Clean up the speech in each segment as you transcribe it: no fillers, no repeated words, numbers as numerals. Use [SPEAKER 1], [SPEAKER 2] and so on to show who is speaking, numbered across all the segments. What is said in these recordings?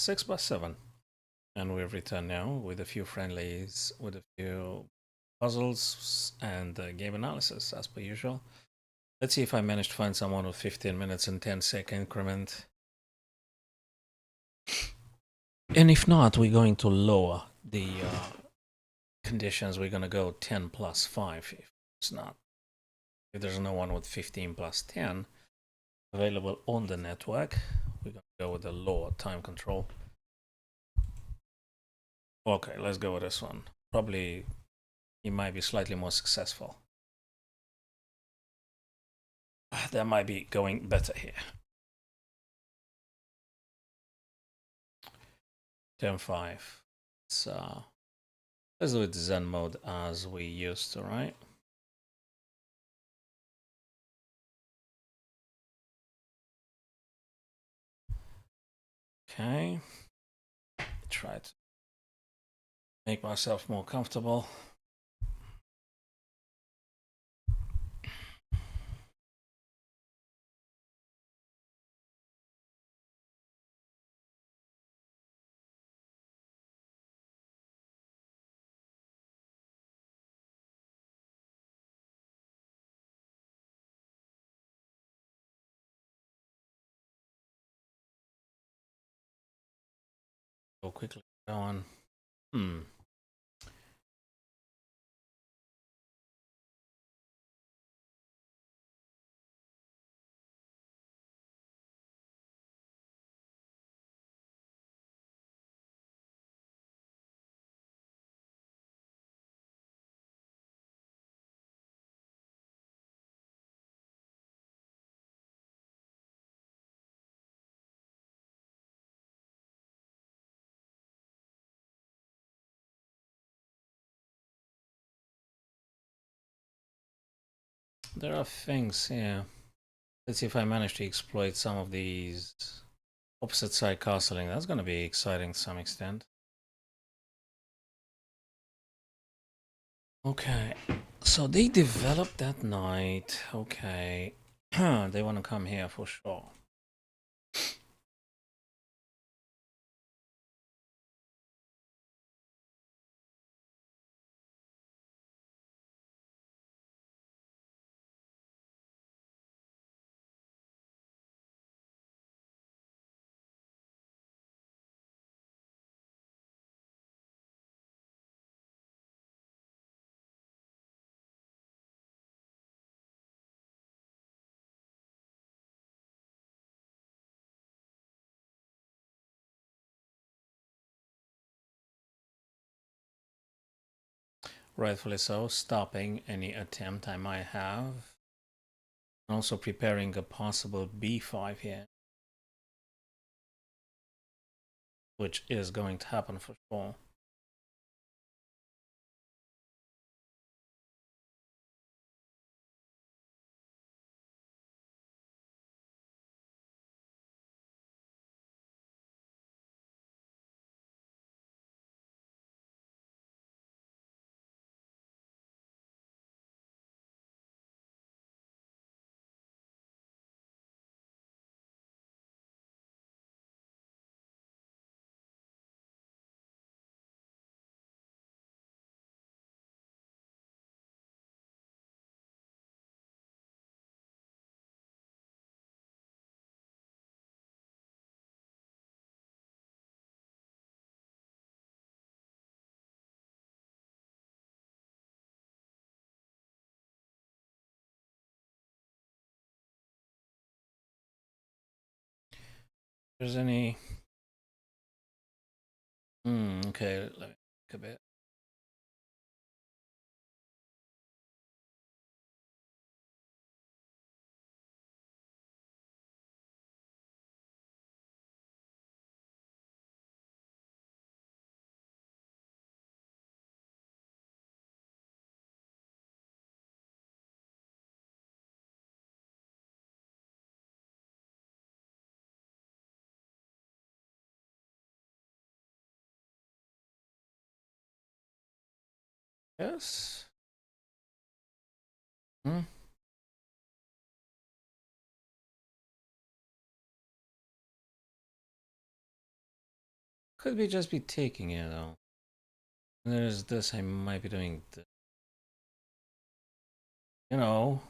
[SPEAKER 1] 6x7. And we've returned now with a few friendlies, with a few puzzles and game analysis as per usual. Let's see if I manage to find someone with 15 minutes and 10-second increment. And if not, we're going to lower the conditions. We're going to go 10 plus 5 if it's not. If there's no one with 15 plus 10 available on the network, we're going to go with the lower time control. Okay, let's go with this one. Probably it might be slightly more successful. That might be going better here. 10-5. So let's do it Zen mode as we used to, right? Okay. Try to make myself more comfortable. Go quickly on. There are things here. Let's see if I manage to exploit some of these opposite side castling. That's going to be exciting to some extent. Okay, so they developed that night. Okay, they want to come here for sure. Rightfully so, stopping any attempt I might have. Also preparing a possible b5 here, which is going to happen for sure. There's any... okay, let me think a bit. Yes. Could be just be taking it though. There's this, I might be doing this. You know,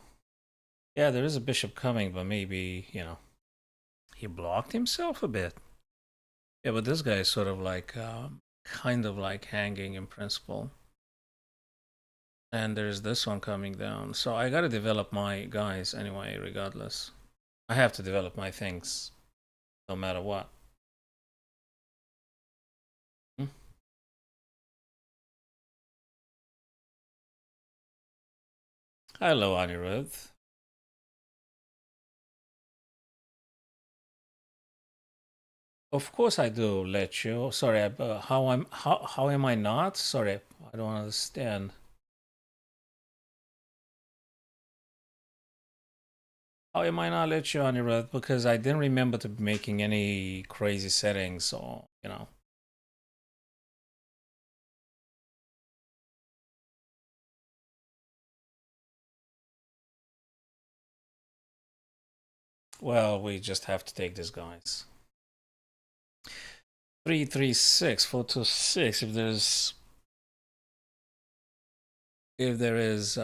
[SPEAKER 1] yeah, there is a bishop coming, but maybe, you know, he blocked himself a bit. Yeah, but this guy is sort of like, kind of like hanging in principle. And there's this one coming down. So I gotta develop my guys anyway, regardless. I have to develop my things, no matter what. Hmm? Hello, Anirudh. Of course I do let you. Sorry, how am I not? Sorry, I don't understand. How am I not let you, Anirudh? Because I didn't remember to be making any crazy settings or, you know. Well, we just have to take this, guys. 336, 426. If there is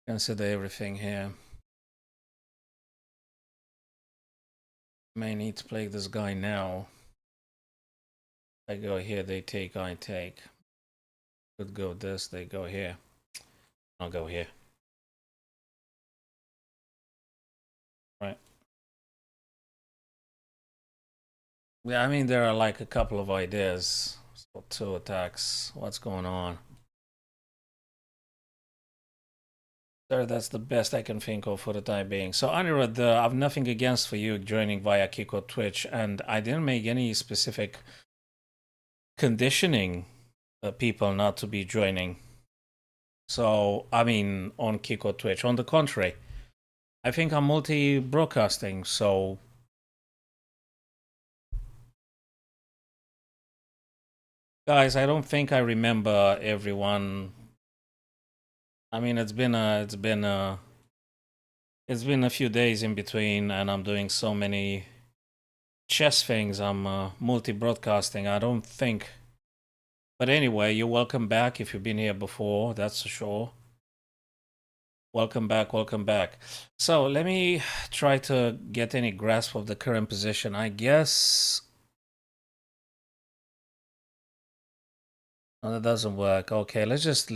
[SPEAKER 1] consider everything here. May need to play this guy now. I go here, they take, I take. Could go this, they go here. I'll go here. Right. Yeah, I mean, there are like a couple of ideas. So 2 attacks. What's going on? Sir, that's the best I can think of for the time being. So, Anirudh, I've nothing against for you joining via Kiko Twitch, and I didn't make any specific conditioning people not to be joining. So, I mean, on Kiko Twitch. On the contrary, I think I'm multi-broadcasting, so... Guys, I don't think I remember everyone. I mean, it's been a few days in between, and I'm doing so many chess things. I'm multi-broadcasting. I don't think. But anyway, you're welcome back if you've been here before. That's for sure. Welcome back. Welcome back. So let me try to get any grasp of the current position. I guess. Oh, that doesn't work. Okay, let's just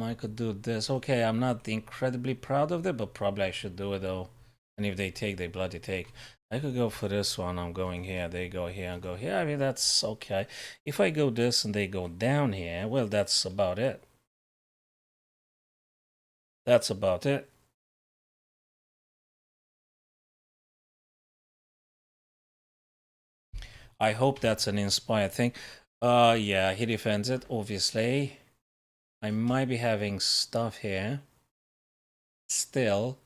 [SPEAKER 1] I could do this. Okay, I'm not incredibly proud of it, but probably I should do it though. And if they take, they bloody take. I could go for this one. I'm going here. They go here and go here. I mean, that's okay. If I go this and they go down here, well, that's about it. That's about it. I hope that's an inspired thing. Yeah, he defends it, obviously. I might be having stuff here. Still.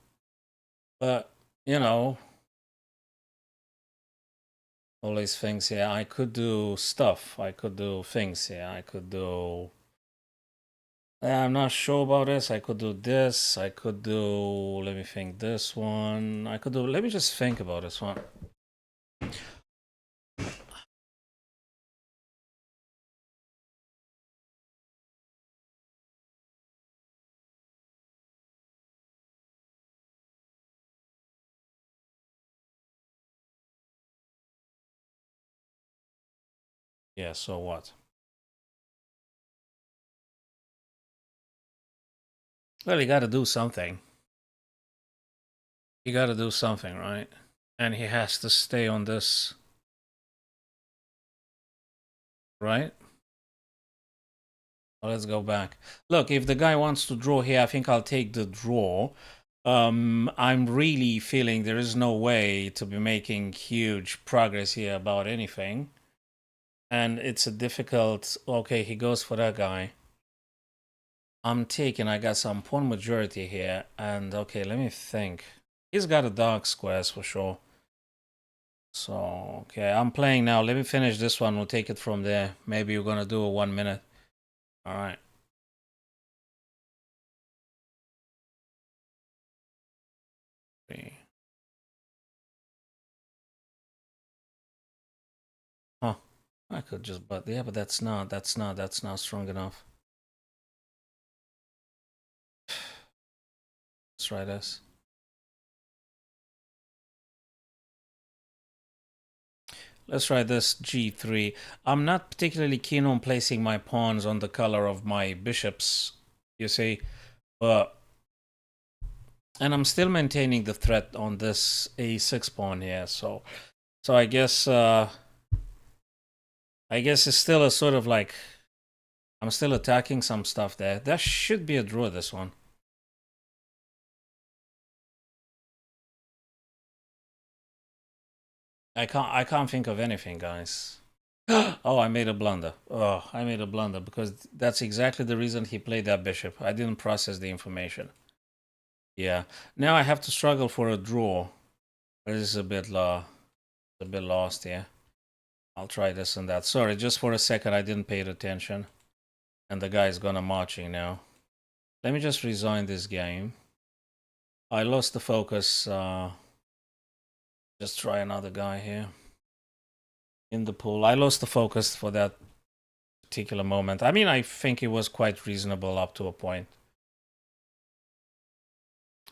[SPEAKER 1] But, you know, all these things here. I could do stuff. I could do things here. I could do... I'm not sure about this. I could do this. I could do... Let me think. This one. I could do... Let me just think about this one. Yeah, so what? Well, you gotta do something. You gotta do something, right? And he has to stay on this. Right? Well, let's go back. Look, if the guy wants to draw here, I think I'll take the draw. I'm really feeling there is no way to be making huge progress here about anything. And it's a difficult... Okay, he goes for that guy. I'm taking... I got some pawn majority here. And okay, let me think. He's got a dark squares for sure. So, okay, I'm playing now. Let me finish this one. We'll take it from there. Maybe you're gonna do a 1 minute. All right. I could just, but yeah, but that's not strong enough. Let's try this. Let's try this g3. I'm not particularly keen on placing my pawns on the color of my bishops, you see, but and I'm still maintaining the threat on this a6 pawn here, so I guess it's still a sort of like I'm still attacking some stuff there. That should be a draw, this one. I can't think of anything, guys. Oh, I made a blunder. Oh, I made a blunder because that's exactly the reason he played that bishop. I didn't process the information. Yeah. Now I have to struggle for a draw. This is a bit lost here. I'll try this and that. Sorry, just for a second I didn't pay attention. And the guy's gonna marching now. Let me just resign this game. I lost the focus. Just try another guy here. In the pool. I lost the focus for that particular moment. I mean, I think it was quite reasonable up to a point.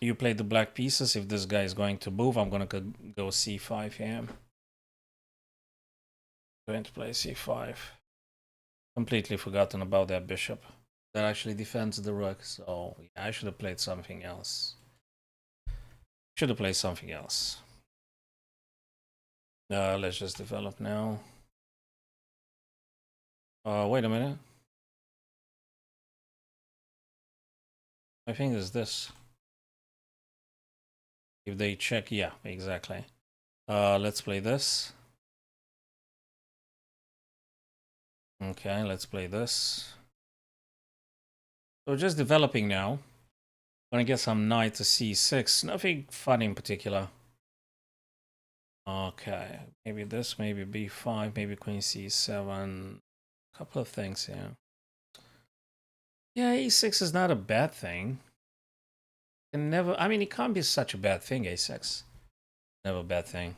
[SPEAKER 1] You play the black pieces. If this guy is going to move, I'm going to go c5 here. Going to play c5. Completely forgotten about that bishop. That actually defends the rook, so yeah, I should have played something else. Should have played something else. Let's just develop now. Wait a minute. I think it's this. If they check, yeah, exactly. Let's play this. Okay, let's play this. So just developing now. Gonna get some knight to c6. Nothing fun in particular. Okay, maybe this, maybe b5, maybe queen c7. A couple of things here. Yeah, a6 is not a bad thing. Can never. I mean, it can't be such a bad thing. A6, never a bad thing.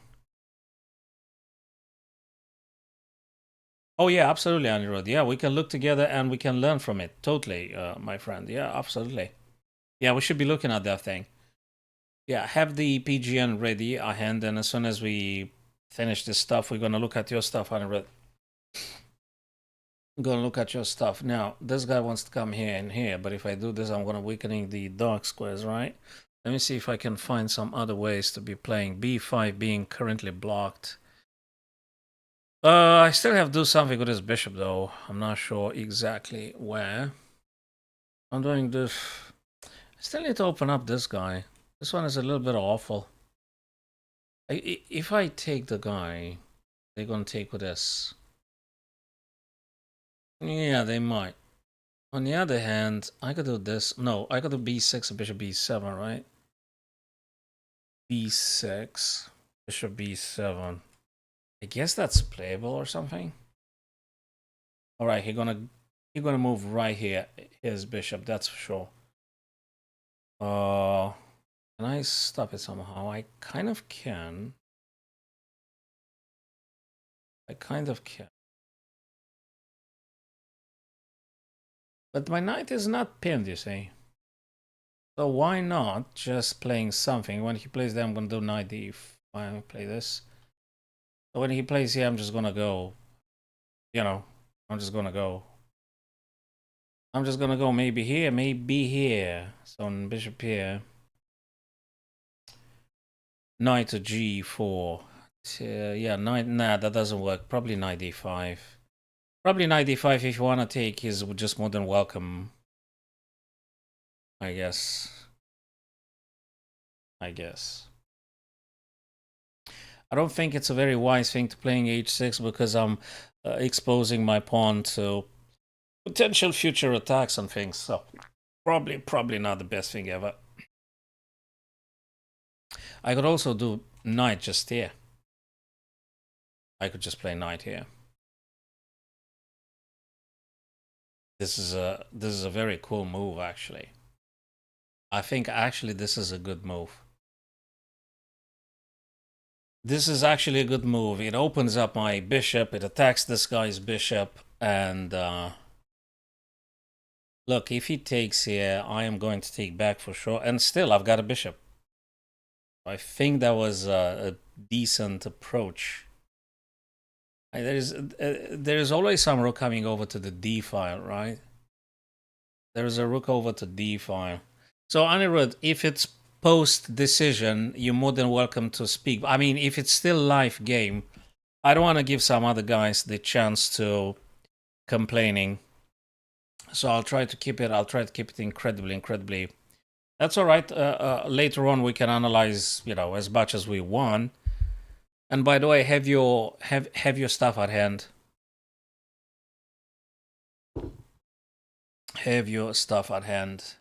[SPEAKER 1] Oh yeah, absolutely, Anirudh. Yeah, we can look together and we can learn from it. Totally, my friend. Yeah, absolutely. Yeah, we should be looking at that thing. Yeah, have the PGN ready at hand, and as soon as we finish this stuff, we're gonna look at your stuff, Anirudh. I'm gonna look at your stuff. Now, this guy wants to come here and here, but if I do this, I'm gonna weakening the dark squares, right? Let me see if I can find some other ways to be playing. b5 being currently blocked. I still have to do something with this bishop, though. I'm not sure exactly where. I'm doing this. I still need to open up this guy. This one is a little bit awful. If I take the guy, they're gonna take with this. Yeah, they might. On the other hand, I could do this. No, I could do b6 and bishop b7, right? b6, bishop b7. I guess that's playable or something. All right, he's gonna move right here. His bishop, that's for sure. Can I stop it somehow? I kind of can. I kind of can. But my knight is not pinned, you see. So why not just playing something? When he plays there, I'm gonna do knight d5. Play this. So when he plays here, I'm just gonna go. You know, I'm just gonna go. I'm just gonna go maybe here, maybe here. So on bishop here. Knight to g4. Yeah, knight. Nah, that doesn't work. Probably knight d5. Probably knight d5 if you want to take his just more than welcome. I guess. I don't think it's a very wise thing to playing h6 because I'm exposing my pawn to potential future attacks and things. So probably not the best thing ever. I could also do knight just here. I could just play knight here. This is a very cool move, actually. I think actually this is a good move. This is actually a good move. It opens up my bishop, it attacks this guy's bishop, and look, if he takes here, I am going to take back for sure. And still, I've got a bishop. I think that was a decent approach. There's always some rook coming over to the d file, right? There's a rook over to d file. So Anirudh, if it's post decision, you're more than welcome to speak. I mean, if it's still live game, I don't want to give some other guys the chance to complaining. So I'll try to keep it incredibly. That's all right. Later on, we can analyze, as much as we want. And by the way, have your stuff at hand. Have your stuff at hand.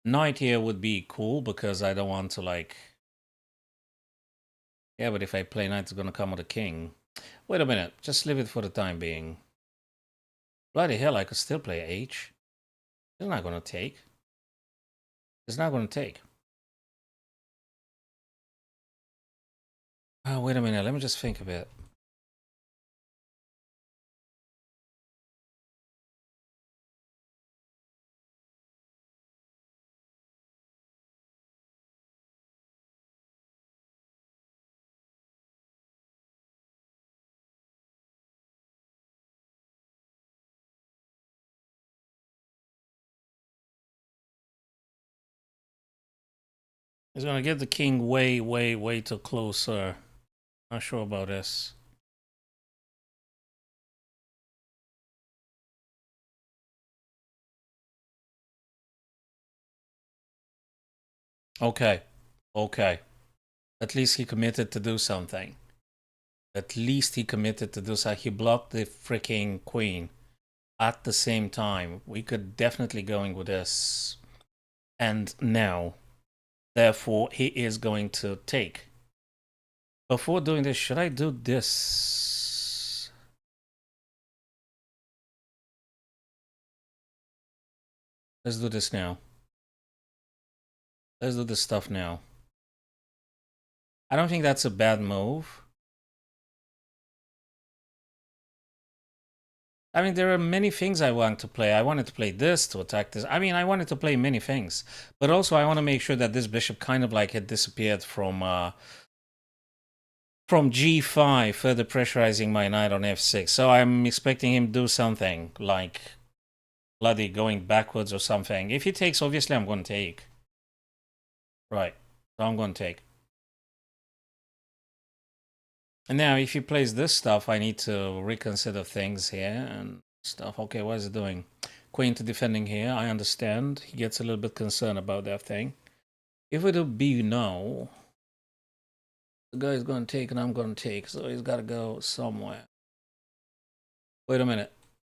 [SPEAKER 1] Knight here would be cool because I don't want to Yeah, but if I play knight, it's gonna come with a king. Wait a minute. Just leave it for the time being. Bloody hell, I could still play h. It's not gonna take. It's not gonna take. Oh, wait a minute. Let me just think a bit. He's gonna get the king way too closer. Not sure about this. Okay. At least he committed to do something. He blocked the freaking queen. At the same time, we could definitely going with this. And now, therefore, he is going to take. Before doing this, should I do this? Let's do this now. Let's do this stuff now. I don't think that's a bad move. I mean, there are many things I want to play. I wanted to play this to attack this. I mean, I wanted to play many things. But also, I want to make sure that this bishop kind of had disappeared from g5, further pressurizing my knight on f6. So I'm expecting him to do something like bloody going backwards or something. If he takes, obviously I'm going to take. Right. So I'm going to take. And now if he plays this stuff, I need to reconsider things here and stuff. Okay, what is it doing? Queen to defending here, I understand. He gets a little bit concerned about that thing. If we do b now, the guy's going to take and I'm going to take. So he's got to go somewhere. Wait a minute.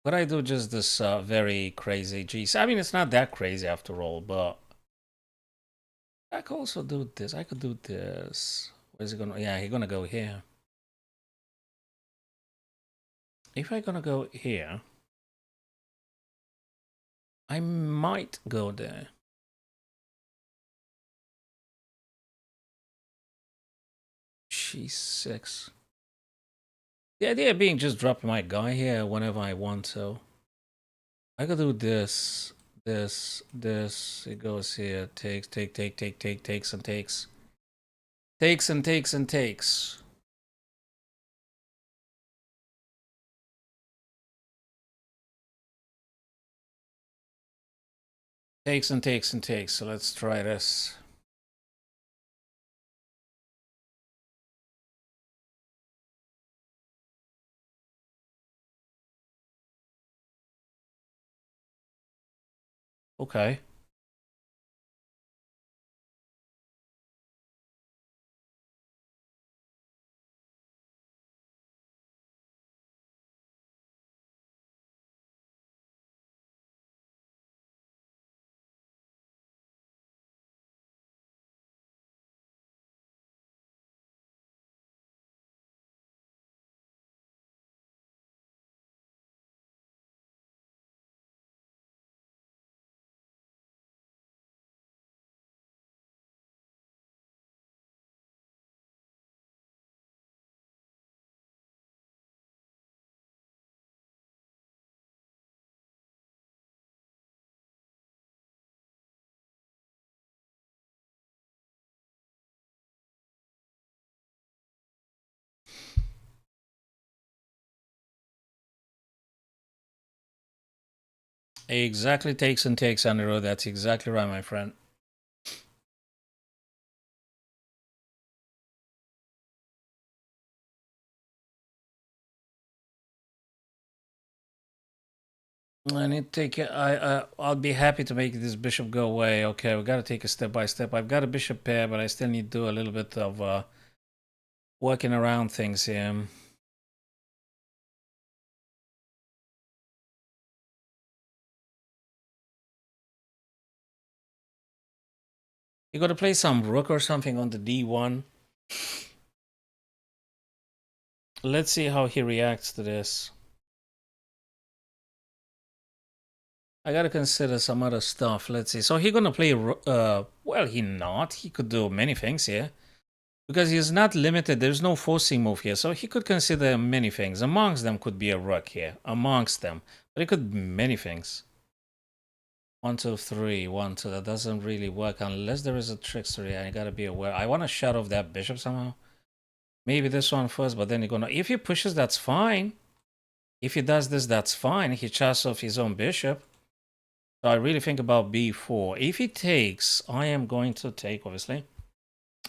[SPEAKER 1] Could I do just this very crazy G? I mean, it's not that crazy after all, but I could also do this. I could do this. Where's he gonna? Yeah, he's gonna go here. If I'm gonna go here, I might go there. G6. The idea being just drop my guy here whenever I want to. I could do this, this. It goes here. Takes, takes and takes. Takes and takes and takes. Takes and takes and takes. So let's try this. Okay. Exactly, takes and takes on the road. That's exactly right, my friend. I need to take it. I'll be happy to make this bishop go away. Okay, we got to take it step by step. I've got a bishop pair, but I still need to do a little bit of working around things here. You got to play some rook or something on the d1. Let's see how he reacts to this. I gotta consider some other stuff. Let's see. So he gonna play. Well, he not. He could do many things here because he's not limited. There's no forcing move here, so he could consider many things. Amongst them could be a rook here. Amongst them, but it could be many things. 1, 2, 3, 1, 2. That doesn't really work unless there is a trickster. I gotta be aware. I want to shut off that bishop somehow. Maybe this one first, but then you're gonna. If he pushes, that's fine. If he does this, that's fine. He shuts off his own bishop. So I really think about b4. If he takes, I am going to take, obviously.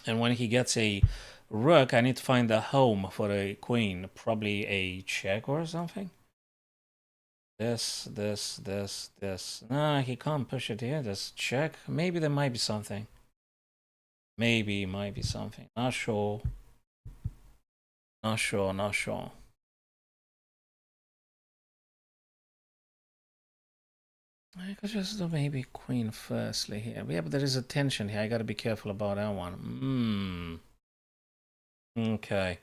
[SPEAKER 1] And when he gets a rook, I need to find a home for a queen. Probably a check or something. This. Nah, he can't push it here. This check. Maybe there might be something. Maybe it might be something. Not sure. Not sure. I could just do maybe queen firstly here. Yeah, but there is a tension here. I gotta be careful about that one. Okay.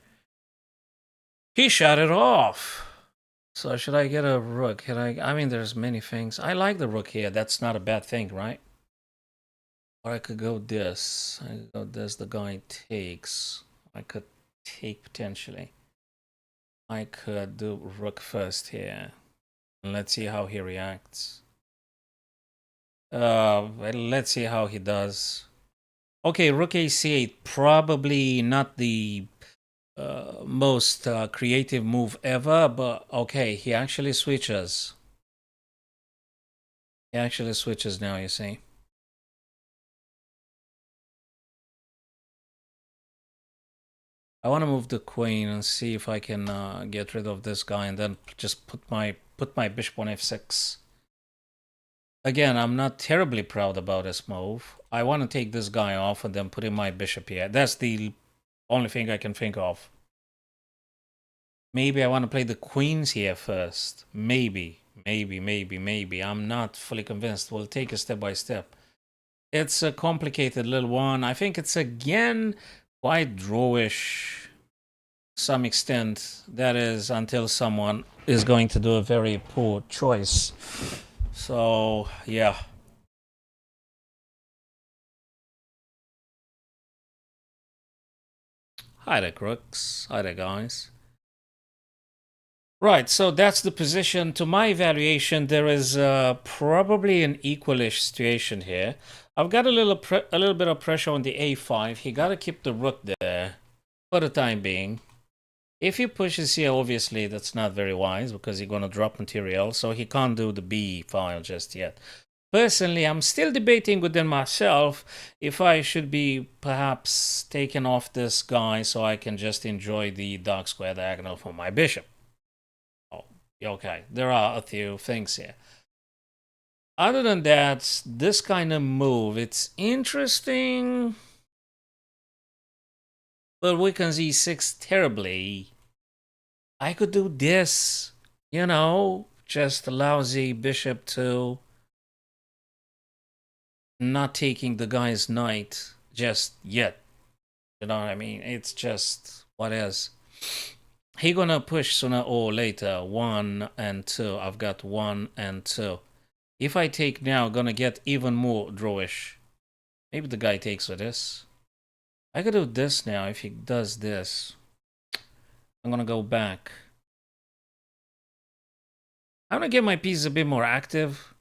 [SPEAKER 1] He shot it off. So should I get a rook? I mean, there's many things. I like the rook here. That's not a bad thing, right? Or I could go this. I could go this. The guy takes. I could take potentially. I could do rook first here. And let's see how he reacts. Well, let's see how he does. Okay, rook ac8. Probably not the most creative move ever, but okay, he actually switches. He actually switches now, you see. I want to move the queen and see if I can get rid of this guy and then just put my bishop on f6. Again, I'm not terribly proud about this move. I want to take this guy off and then put in my bishop here. That's the only thing I can think of. Maybe I want to play the queens here first. Maybe. I'm not fully convinced. We'll take it step by step. It's a complicated little one. I think it's again quite drawish to some extent. That is until someone is going to do a very poor choice. So, yeah. Hi there, crooks. Hi there, guys. Right, so that's the position. To my evaluation, there is probably an equalish situation here. I've got a little bit of pressure on the a5. He got to keep the rook there for the time being. If he pushes here, obviously that's not very wise because he's going to drop material, so he can't do the b file just yet. Personally, I'm still debating within myself if I should be perhaps taking off this guy so I can just enjoy the dark square diagonal for my bishop. Oh, okay, there are a few things here. Other than that, this kind of move, it's interesting, but weakens e6 terribly. I could do this, you know, just allows the bishop to not taking the guy's knight just yet. You know what I mean? It's just what is. He gonna push sooner or later. 1 and 2. I've got 1 and 2. If I take now, gonna get even more drawish. Maybe the guy takes with this. I could do this now if he does this. I'm gonna go back. I'm gonna get my pieces a bit more active.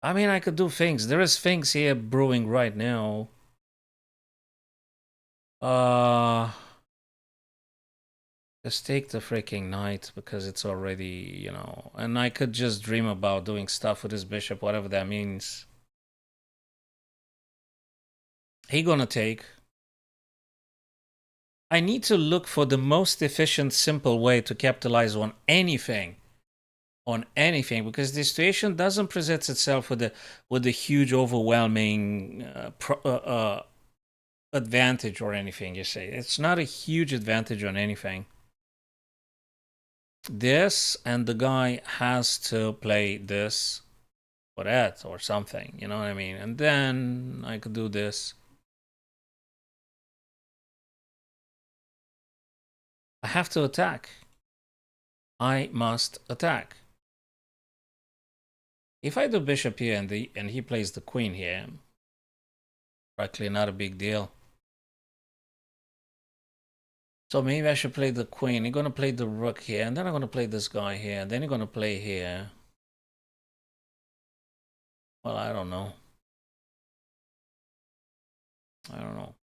[SPEAKER 1] I mean, I could do things. There is things here brewing right now. Just take the freaking knight because it's already, you know, and I could just dream about doing stuff with his bishop, whatever that means. He gonna take. I need to look for the most efficient, simple way to capitalize on anything. On anything, because the situation doesn't present itself with a huge, overwhelming advantage or anything. You see, it's not a huge advantage on anything. This, and the guy has to play this or that or something. You know what I mean? And then I could do this. I have to attack. I must attack. If I do bishop here and he plays the queen here, practically not a big deal. So maybe I should play the queen. You're gonna play the rook here, and then I'm gonna play this guy here, and then you're gonna play here. Well, I don't know. I don't know.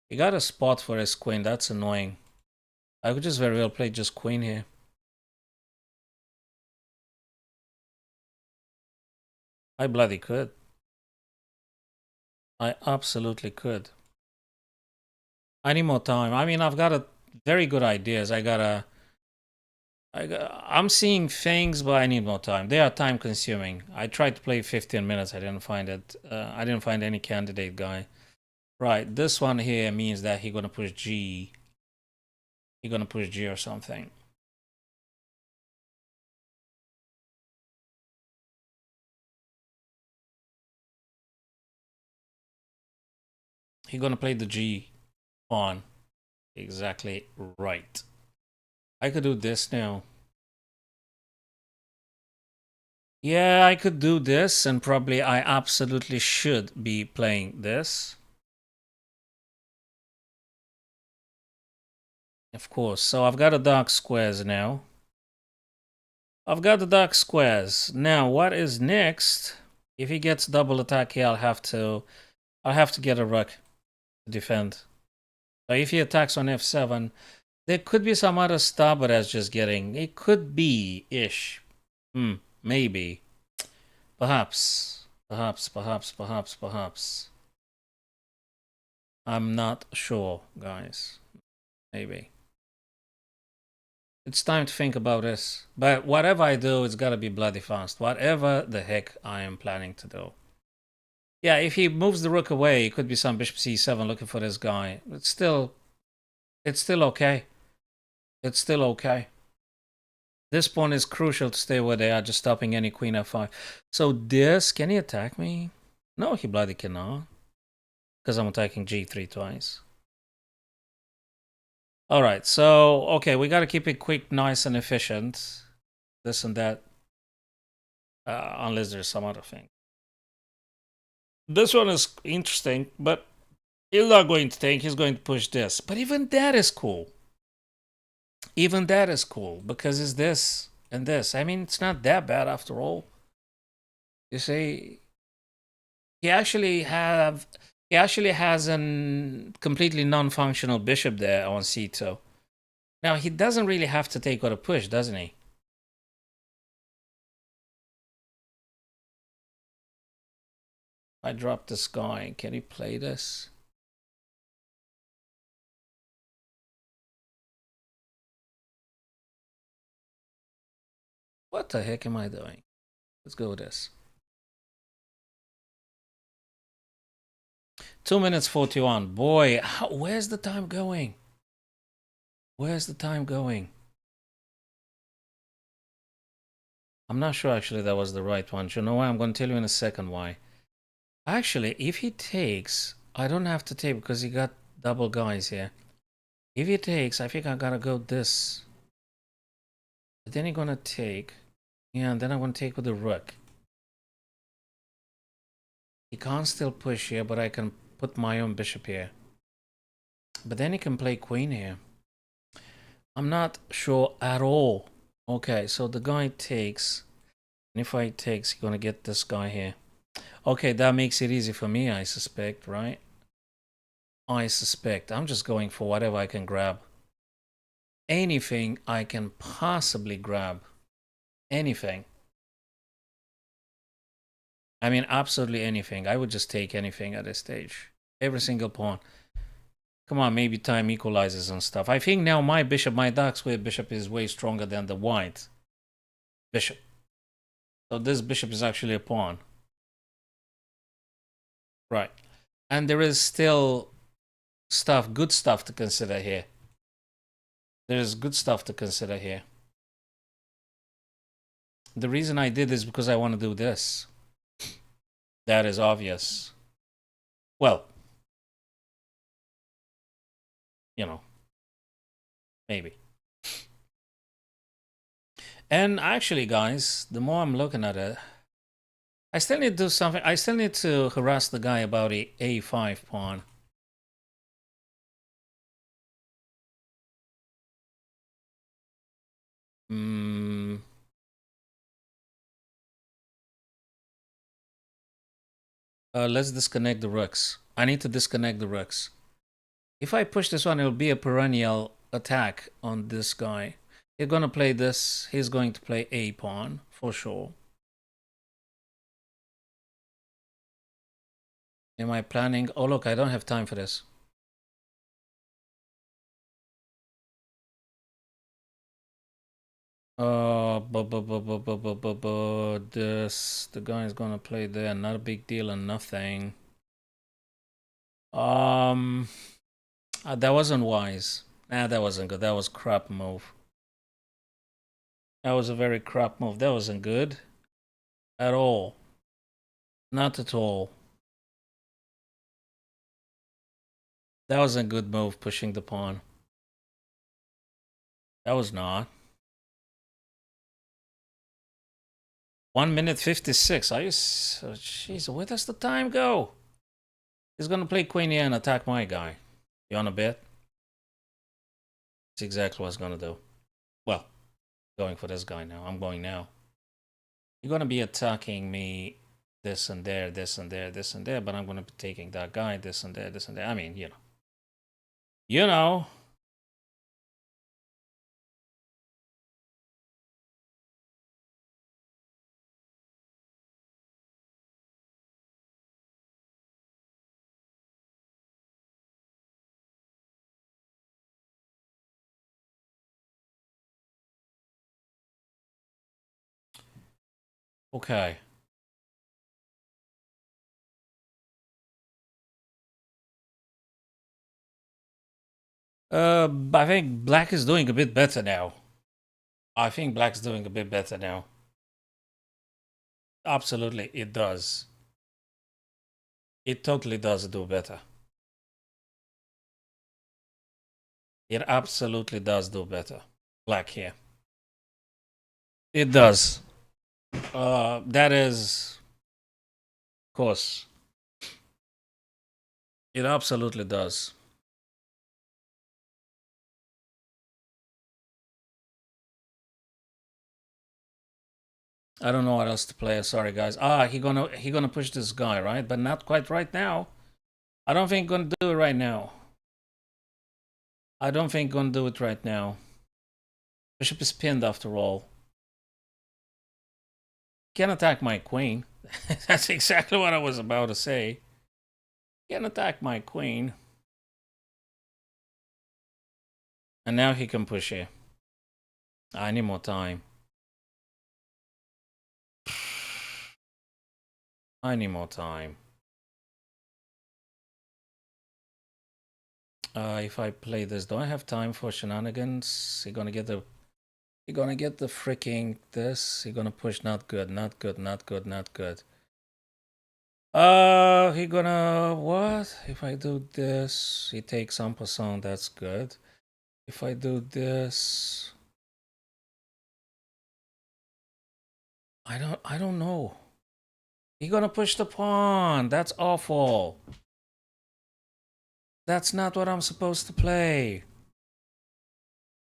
[SPEAKER 1] He got a spot for his queen. That's annoying. I could just very well play just queen here. I bloody could. I absolutely could. I need more time. I mean, I've got a very good ideas. I'm seeing things, but I need more time. They are time consuming. I tried to play 15 minutes. I didn't find it. I didn't find any candidate guy. Right, this one here means that he's gonna push G. He's gonna push G or something. He's gonna play the G pawn. Exactly right. I could do this now. Yeah, I could do this, and probably I absolutely should be playing this. Of course. So I've got the dark squares now. I've got the dark squares. Now, what is next? If he gets double attack here, I'll have to get a rook to defend. So if he attacks on f7, there could be some other stuff, but that's just getting. It could be ish. Maybe. Perhaps. Perhaps. I'm not sure, guys. Maybe. It's time to think about this. But whatever I do, it's gotta be bloody fast. Whatever the heck I am planning to do. Yeah, if he moves the rook away, it could be some bishop c7 looking for this guy. It's still okay. It's still okay. This pawn is crucial to stay where they are, just stopping any queen f5. So this, can he attack me? No, he bloody cannot. Because I'm attacking g3 twice. Alright, so, okay, we gotta keep it quick, nice, and efficient. This and that. Unless there's some other thing. This one is interesting, but he's not going to take, he's going to push this. But even that is cool. Even that is cool, because it's this and this. I mean, it's not that bad after all. You see, he actually has a completely non-functional bishop there on c2. Now, he doesn't really have to take or a push, doesn't he? I drop this guy. Can he play this? What the heck am I doing? Let's go with this. 2 minutes 41. Boy, where's the time going? Where's the time going? I'm not sure actually that was the right one. You know why? I'm going to tell you in a second why. Actually, if he takes, I don't have to take because he got double guys here. If he takes, I think I gotta go this. But then he's gonna take. Yeah, and then I'm gonna take with the rook. He can't still push here, but I can put my own bishop here. But then he can play queen here. I'm not sure at all. Okay, so the guy takes. And if I takes, he's gonna get this guy here. Okay, that makes it easy for me, I suspect, right? I suspect. I'm just going for whatever I can grab. Anything I can possibly grab. Anything. I mean, absolutely anything. I would just take anything at this stage. Every single pawn. Come on, maybe time equalizes and stuff. I think now my bishop, my dark square bishop is way stronger than the white bishop. So this bishop is actually a pawn. Right. And there is still stuff, good stuff to consider here. There's good stuff to consider here. The reason I did is because I want to do this. That is obvious. Well, you know, maybe. And actually, guys, the more I'm looking at it, I still need to do something. I still need to harass the guy about a a5 pawn. Let's disconnect the rooks. I need to disconnect the rooks. If I push this one, it'll be a perennial attack on this guy. He's gonna play this. He's going to play a pawn for sure. Am I planning? Oh, look, I don't have time for this. This, the guy is gonna play there. Not a big deal and nothing. That wasn't wise. Nah, that wasn't good. That was crap move. That was a very crap move. That wasn't good at all. Not at all. That was a good move, pushing the pawn. That was not. 1 minute 56. Are you? Jeez, where does the time go? He's gonna play queen here and attack my guy. You wanna bet? That's exactly what he's gonna do. Well, going for this guy now. I'm going now. You're gonna be attacking me this and there, this and there, this and there, but I'm gonna be taking that guy, this and there, this and there. I mean, you know. You know. Okay. I think black is doing a bit better now. I think black's doing a bit better now. Absolutely, it does. It totally does do better. It absolutely does do better. Black here. It does. That is, of course. It absolutely does. I don't know what else to play. Sorry, guys. He gonna push this guy, right? But not quite right now. I don't think gonna do it right now. I don't think gonna do it right now. Bishop is pinned after all. Can't attack my queen. That's exactly what I was about to say. Can't attack my queen. And now he can push here. I need more time. I need more time. If I play this, do I have time for shenanigans? He gonna get the freaking this. He gonna push. Not good. Not good. Not good. Not good. He gonna what? If I do this, he takes en passant. That's good. If I do this, I don't know. He gonna push the pawn. That's awful. That's not what I'm supposed to play.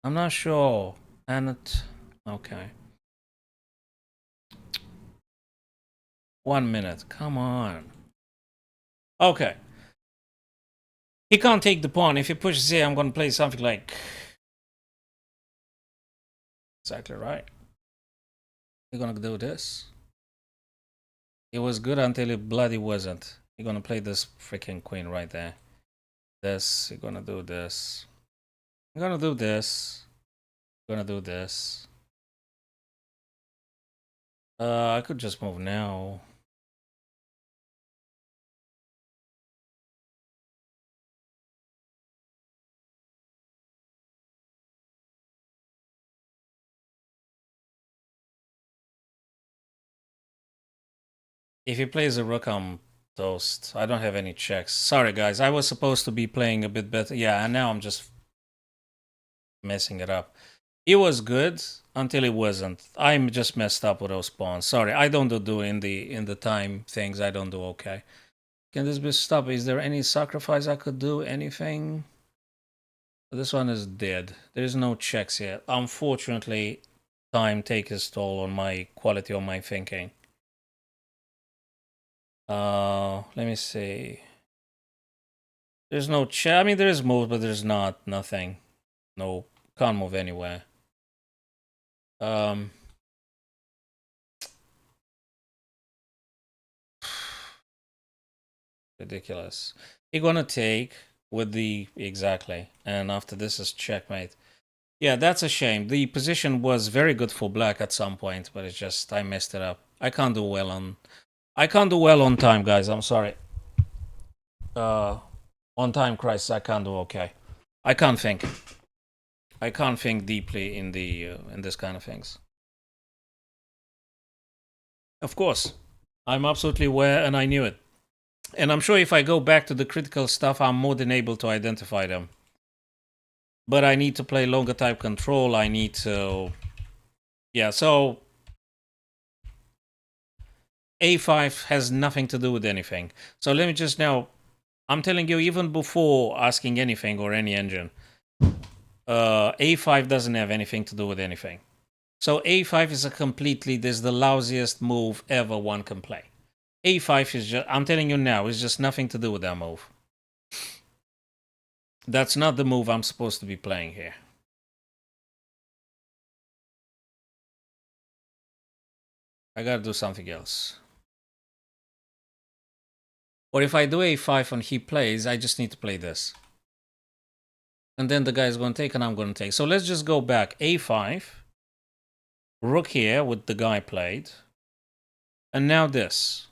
[SPEAKER 1] I'm not sure. And it, okay. 1 minute. Come on. Okay. He can't take the pawn. If he pushes here, I'm going to play something like... Exactly right. You're going to do this. It was good until it bloody wasn't. You're going to play this freaking queen right there. This. You're going to do this. I'm going to do this. I'm going to do this. I could just move now. If he plays a rook, I'm toast. I don't have any checks. Sorry, guys. I was supposed to be playing a bit better. Yeah, and now I'm just messing it up. It was good until it wasn't. I'm just messed up with those pawns. Sorry, I don't do in the time things. I don't do okay. Can this be stopped? Is there any sacrifice I could do? Anything? This one is dead. There's no checks yet. Unfortunately, time takes its toll on my quality of my thinking. Let me see. There's no check. I mean, there is move, but there's nothing. No, can't move anywhere. Ridiculous. You're gonna take with the exactly, and after this is checkmate. Yeah, that's a shame. The position was very good for black at some point, but it's just I messed it up. I can't do well on time, guys. I'm sorry. On time crisis, I can't do okay. I can't think. I can't think deeply in this kind of things. Of course, I'm absolutely aware, and I knew it. And I'm sure if I go back to the critical stuff, I'm more than able to identify them. But I need to play longer type control. I need to... Yeah, so... A5 has nothing to do with anything. So let me just now... I'm telling you, even before asking anything or any engine, A5 doesn't have anything to do with anything. So A5 is a completely... This is the lousiest move ever one can play. A5 is just... I'm telling you now, it's just nothing to do with that move. That's not the move I'm supposed to be playing here. I gotta do something else. Or if I do A5 and he plays, I just need to play this. And then the guy's going to take and I'm going to take. So let's just go back. A5. Rook here with the guy played. And now this.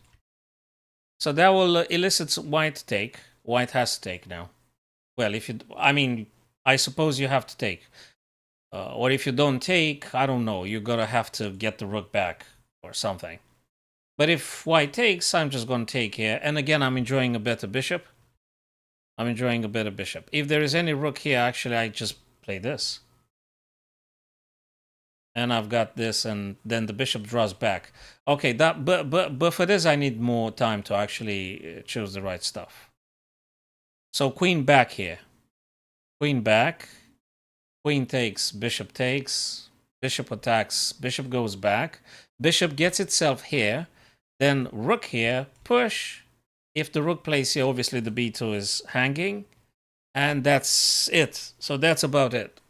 [SPEAKER 1] So that will elicit white take. White has to take now. Well, if you... I mean, I suppose you have to take. Or if you don't take, I don't know. You're going to have to get the rook back or something. But if white takes, I'm just going to take here. And again, I'm enjoying a better bishop. I'm enjoying a better bishop. If there is any rook here, actually, I just play this. And I've got this, and then the bishop draws back. Okay, that but for this, I need more time to actually choose the right stuff. So queen back here. Queen back. Queen takes, bishop attacks, bishop goes back. Bishop gets itself here. Then rook here, push. If the rook plays here, obviously the b2 is hanging. And that's it. So that's about it.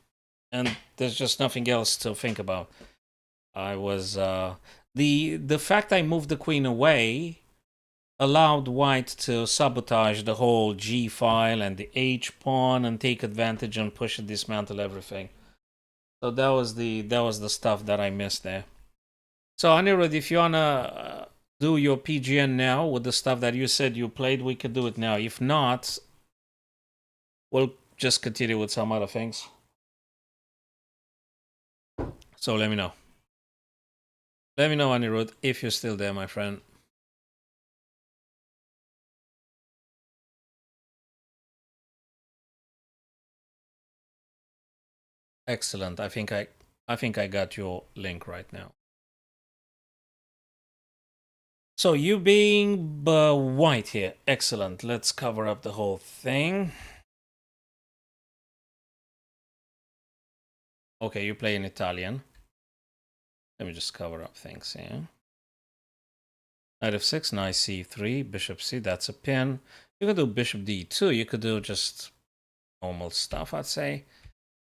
[SPEAKER 1] And there's just nothing else to think about. I was... the fact I moved the queen away allowed white to sabotage the whole G file and the H pawn and take advantage and push and dismantle everything. So that was the stuff that I missed there. So Anirudh, if you wanna do your PGN now with the stuff that you said you played, we could do it now. If not, we'll just continue with some other things. So let me know. Let me know, Anirudh, if you're still there, my friend. Excellent. I think I got your link right now. So you being white here. Excellent. Let's cover up the whole thing. Okay, you play in Italian. Let me just cover up things here. Knight f6, knight c3, bishop c, that's a pin. You could do bishop d2, you could do just normal stuff, I'd say.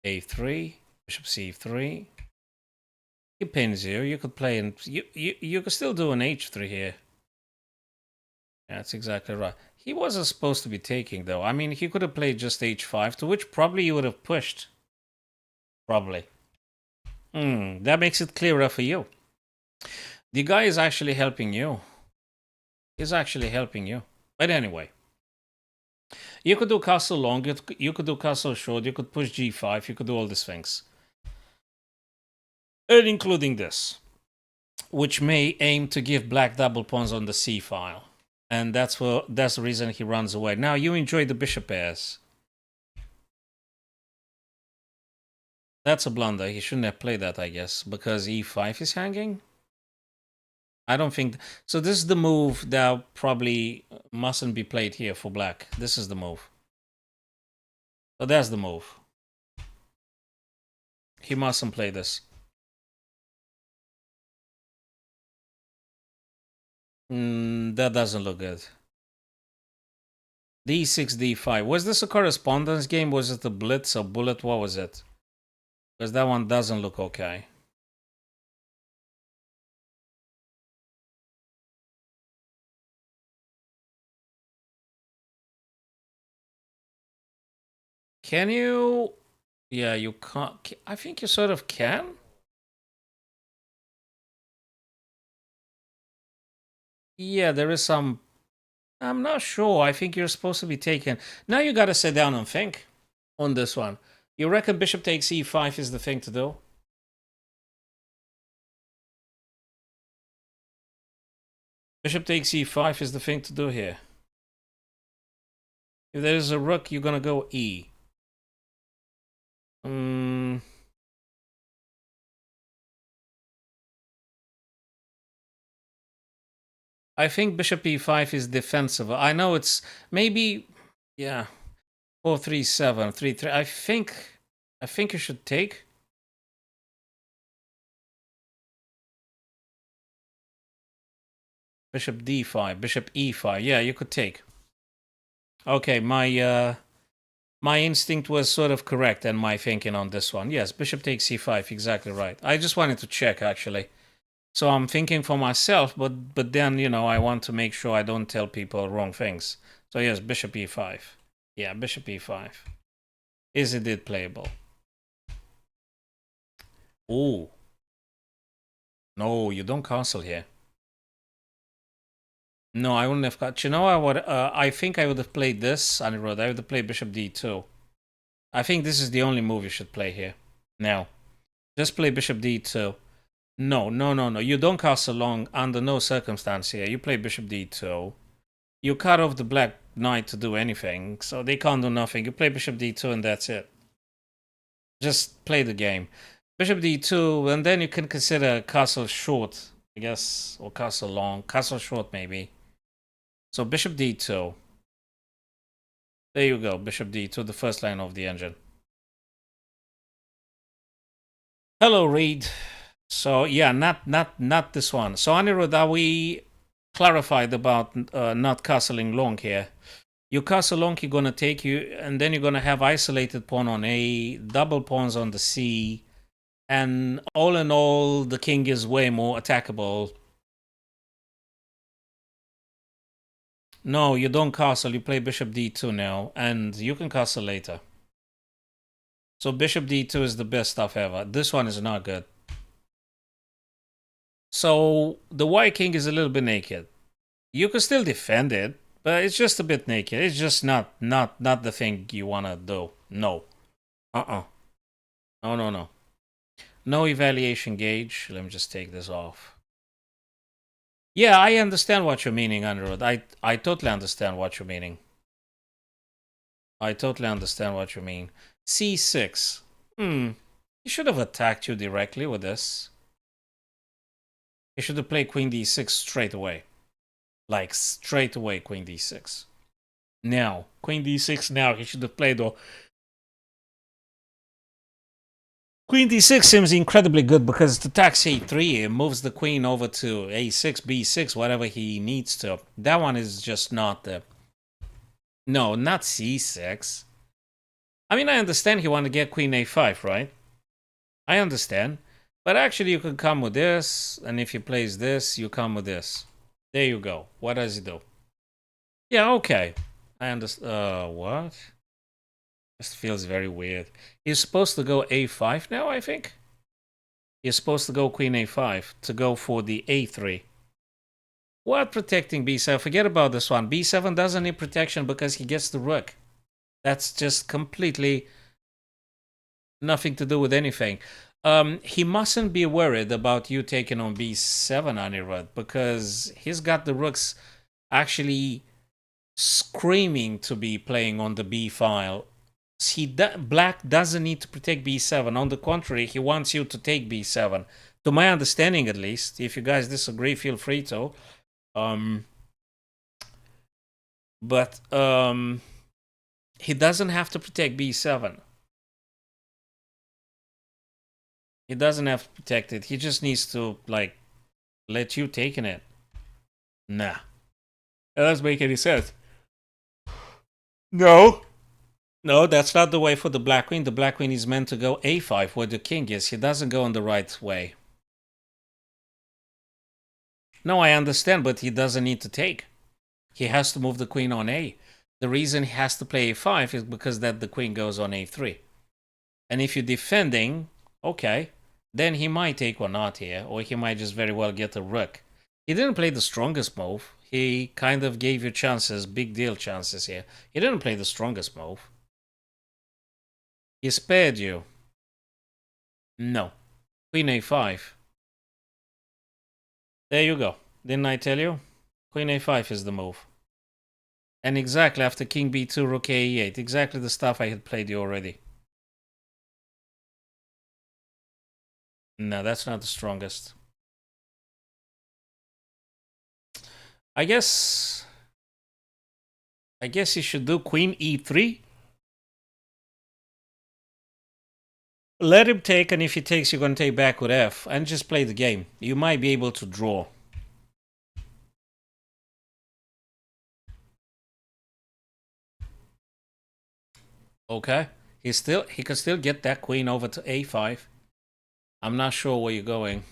[SPEAKER 1] a3, bishop c3. He pins you, you could play in, you could still do an h3 here. Yeah, that's exactly right. He wasn't supposed to be taking, though. I mean, he could have played just h5, to which probably you would have pushed. Probably. That makes it clearer for you. The guy is actually helping you. He's actually helping you. But anyway. You could do castle long, you could do castle short, you could push g5, you could do all these things. And including this, which may aim to give black double pawns on the c file. And that's the reason he runs away. Now you enjoy the bishop pairs. That's a blunder. He shouldn't have played that, I guess, because e5 is hanging. I don't think so. This is the move that probably mustn't be played here for black. This is the move. So that's the move. He mustn't play this. That doesn't look good. d6, d5. Was this a correspondence game? Was it a blitz or bullet? What was it? Because that one doesn't look okay. Can you? Yeah, you can't. I think you sort of can. Yeah, there is some. I'm not sure. I think you're supposed to be taken. Now you gotta sit down and think on this one. You reckon bishop takes e5 is the thing to do? Bishop takes e5 is the thing to do here. If there is a rook, you're gonna go e. I think bishop e5 is defensive. I know it's maybe, yeah, 4-3-7, 3-3. I think you should take. Bishop d5, bishop e5. Yeah, you could take. Okay, my instinct was sort of correct and my thinking on this one. Yes, bishop takes c5, exactly right. I just wanted to check, actually. So I'm thinking for myself, but then, you know, I want to make sure I don't tell people wrong things. So yes, bishop e5. Yeah, bishop e5. Is it playable? Ooh. No, you don't castle here. No, I wouldn't have got. You know, I think I would have played this on the road. I would have played bishop d2. I think this is the only move you should play here. Now, just play bishop d2. No. You don't castle long under no circumstance here. You play bishop d2. You cut off the black knight to do anything, so they can't do nothing. You play bishop d2 and that's it. Just play the game. Bishop d2, and then you can consider castle short, I guess, or castle long. Castle short, maybe. So bishop d2. There you go, bishop d2, the first line of the engine. Hello, Reed. So yeah, not this one. So Anirudh, we clarified about not castling long here. You castle long, you're gonna take you, and then you're gonna have isolated pawn on A, double pawns on the C, and all in all, the king is way more attackable. No, you don't castle. You play bishop d2 now, and you can castle later. So bishop d2 is the best stuff ever. This one is not good. So the white king is a little bit naked. You can still defend it, but it's just a bit naked. It's just not the thing you wanna do. No. No. No evaluation gauge. Let me just take this off. Yeah, I understand what you're meaning, Anirudh. I totally understand what you're meaning. I totally understand what you mean. C6. He should have attacked you directly with this. He should have played queen d6 straight away. Like, straight away, queen d6. Now, queen d6 now, he should have played Queen d6 seems incredibly good because it attacks a3, it moves the queen over to a6, b6, whatever he needs to. That one is just not the... No, not c6. I mean, I understand he wanted to get queen a5, right? I understand. But actually, you could come with this, and if he plays this, you come with this. There you go. What does he do? Yeah, okay. I understand. What? This feels very weird. He's supposed to go a5 now, I think? He's supposed to go queen a5 to go for the a3. What protecting b7? Forget about this one. b7 doesn't need protection because he gets the rook. That's just completely nothing to do with anything. He mustn't be worried about you taking on b7, Anirudh, because he's got the rooks actually screaming to be playing on the b file. Black doesn't need to protect b7. On the contrary, he wants you to take b7. To my understanding, at least. If you guys disagree, feel free to. He doesn't have to protect b7. He doesn't have to protect it. He just needs to, like, let you take it. Nah. That doesn't make any sense. No. No, that's not the way for the black queen. The black queen is meant to go a5 where the king is. He doesn't go in the right way. No, I understand, but he doesn't need to take. He has to move the queen on a. The reason he has to play a5 is because that the queen goes on a3. And if you're defending, okay, then he might take or not here, or he might just very well get a rook. He didn't play the strongest move. He kind of gave you chances, big deal chances here. He didn't play the strongest move. He spared you. No. Queen a5. There you go. Didn't I tell you? Queen a5 is the move. And exactly after king b2, rook a8. Exactly the stuff I had played you already. No, that's not the strongest. I guess you should do queen e3. Let him take, and if he takes, you're going to take back with f. And just play the game. You might be able to draw. Okay. He can still get that queen over to a5. I'm not sure where you're going.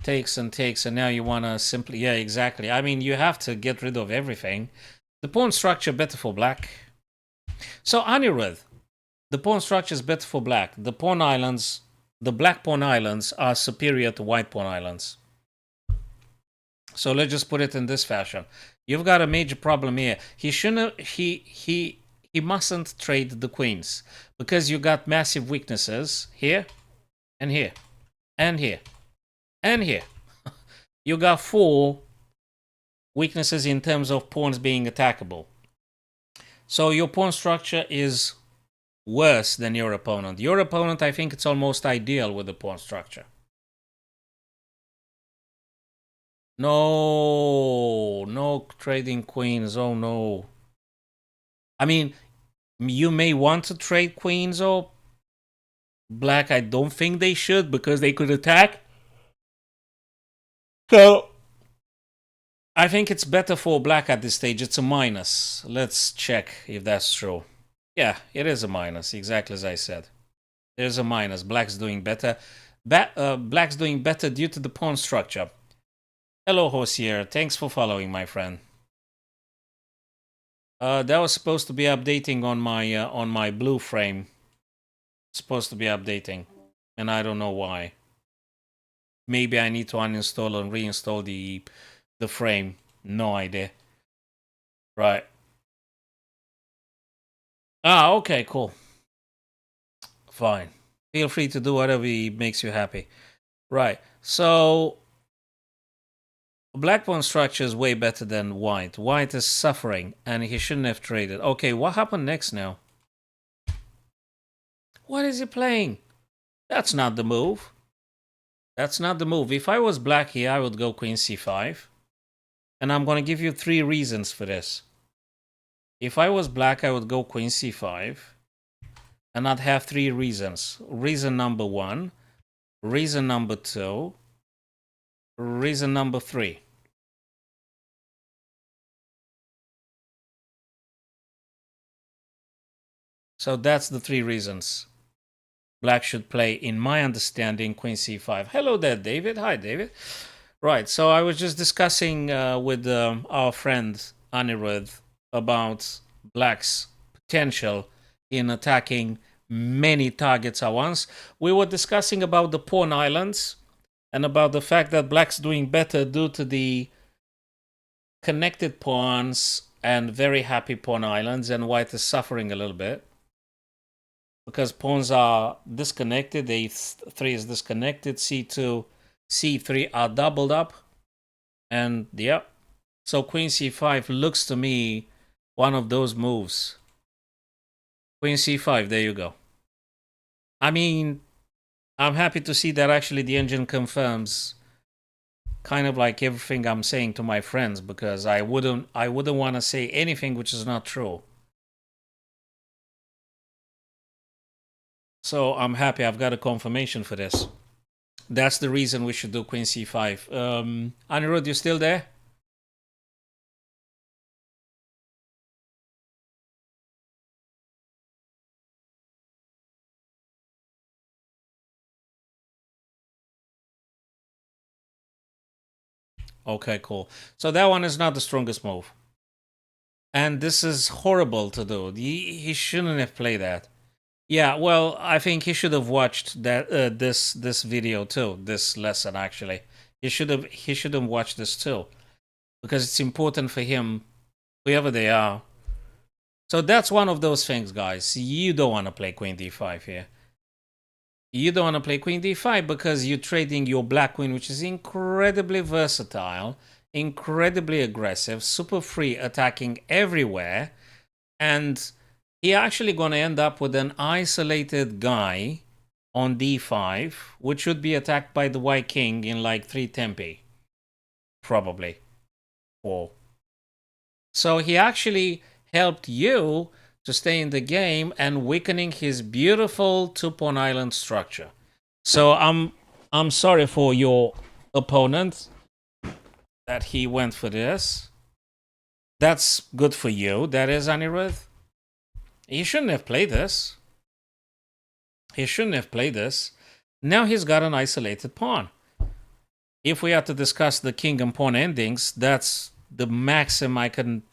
[SPEAKER 1] Takes, and now you want to simply... Yeah, exactly. I mean, you have to get rid of everything. The pawn structure better for black. So, Anirudh, the pawn structure is better for black. The pawn islands, the black pawn islands are superior to white pawn islands. So let's just put it in this fashion. You've got a major problem here. He shouldn't... He mustn't trade the queens because you got massive weaknesses here and here and here and here. You got 4 weaknesses in terms of pawns being attackable. So your pawn structure is worse than your opponent. Your opponent, I think it's almost ideal with the pawn structure. No trading queens. Oh no. I mean, you may want to trade queens, or black, I don't think they should because they could attack. So, I think it's better for black at this stage. It's a minus. Let's check if that's true. Yeah, it is a minus, exactly as I said. There's a minus. Black's doing better. Black's doing better due to the pawn structure. Hello, Hosier. Thanks for following, my friend. That was supposed to be updating on my blue frame. Supposed to be updating, and I don't know why. Maybe I need to uninstall and reinstall the frame. No idea. Right. Ah, okay, cool. Fine. Feel free to do whatever makes you happy. Right. So black pawn structure is way better than white. White is suffering, and he shouldn't have traded. Okay, what happened next now? What is he playing? That's not the move. That's not the move. If I was black here, I would go queen c5. And I'm going to give you 3 reasons for this. If I was black, I would go queen c5. and not have three reasons. Reason number one, reason number two, reason number three. So that's the three reasons Black should play, in my understanding, Queen c5. Hello there, David. Hi, David. Right, so I was just discussing with our friend Anirudh about Black's potential in attacking many targets at once. We were discussing about the pawn islands and about the fact that Black's doing better due to the connected pawns and very happy pawn islands, and White is suffering a little bit because pawns are disconnected. A3 is disconnected, c2, c3 are doubled up, and yeah, so Queen c5 looks to me one of those moves. Queen c5, there you go. I mean, I'm happy to see that actually the engine confirms kind of like everything I'm saying to my friends, because I wouldn't want to say anything which is not true. So I'm happy I've got a confirmation for this. That's the reason we should do Queen c5. Anirudh, you still there? Okay, cool. So that one is not the strongest move. And this is horrible to do. He shouldn't have played that. Yeah, well, I think he should have watched that this video too. This lesson actually, he should have watched this too, because it's important for him, whoever they are. So that's one of those things, guys. You don't want to play Queen d5 here. You don't want to play Queen d5 because you're trading your black queen, which is incredibly versatile, incredibly aggressive, super free, attacking everywhere, and you're actually going to end up with an isolated guy on d5, which should be attacked by the white king in like 3 tempi. Probably 4. So he actually helped you to stay in the game and weakening his beautiful two-pawn island structure. So I'm sorry for your opponent that he went for this. That's good for you, that is, Anirudh. He shouldn't have played this. He shouldn't have played this. Now he's got an isolated pawn. If we have to discuss the king and pawn endings, that's the maximum I can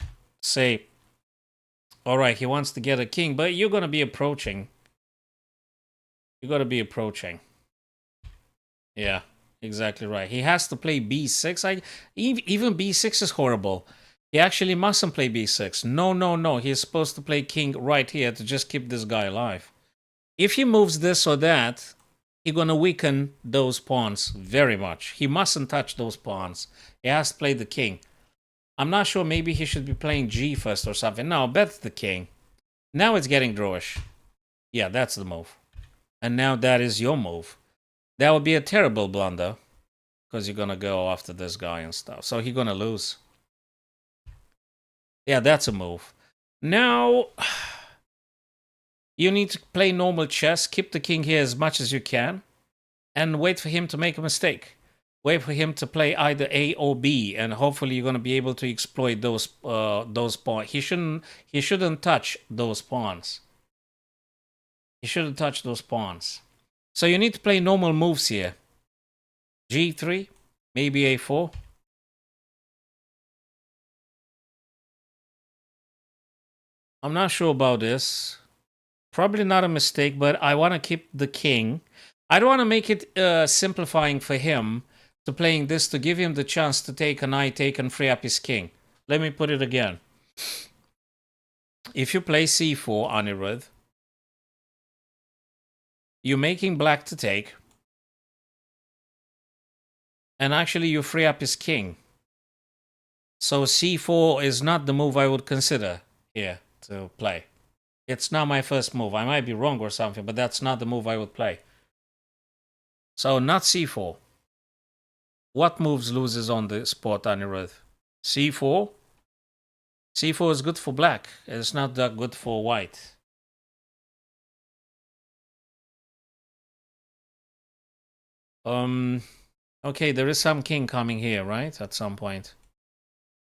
[SPEAKER 1] say. All right, he wants to get a king, but you're going to be approaching. You're going to be approaching. Yeah, exactly right. He has to play b6. Even b6 is horrible. He actually mustn't play b6. No. He's supposed to play king right here to just keep this guy alive. If he moves this or that, he's going to weaken those pawns very much. He mustn't touch those pawns. He has to play the king. I'm not sure, maybe he should be playing g first or something. No, bet the king. Now it's getting drawish. Yeah, that's the move. And now that is your move. That would be a terrible blunder, because you're going to go after this guy and stuff. So he's going to lose. Yeah, that's a move. Now, you need to play normal chess. Keep the king here as much as you can. And wait for him to make a mistake. Wait for him to play either A or B. And hopefully you're going to be able to exploit those pawns. He shouldn't touch those pawns. He shouldn't touch those pawns. So you need to play normal moves here. G3, maybe A4. I'm not sure about this. Probably not a mistake, but I want to keep the king. I don't want to make it simplifying for him to playing this to give him the chance to take a knight, take and free up his king. Let me put it again. If you play c4, Anirudh, you're making black to take, and actually you free up his king. So c4 is not the move I would consider here to play. It's not my first move. I might be wrong or something, but that's not the move I would play. So not c4. What moves loses on the spot, Anirudh? c4? c4 is good for black. It's not that good for white. Okay, there is some king coming here, right? At some point.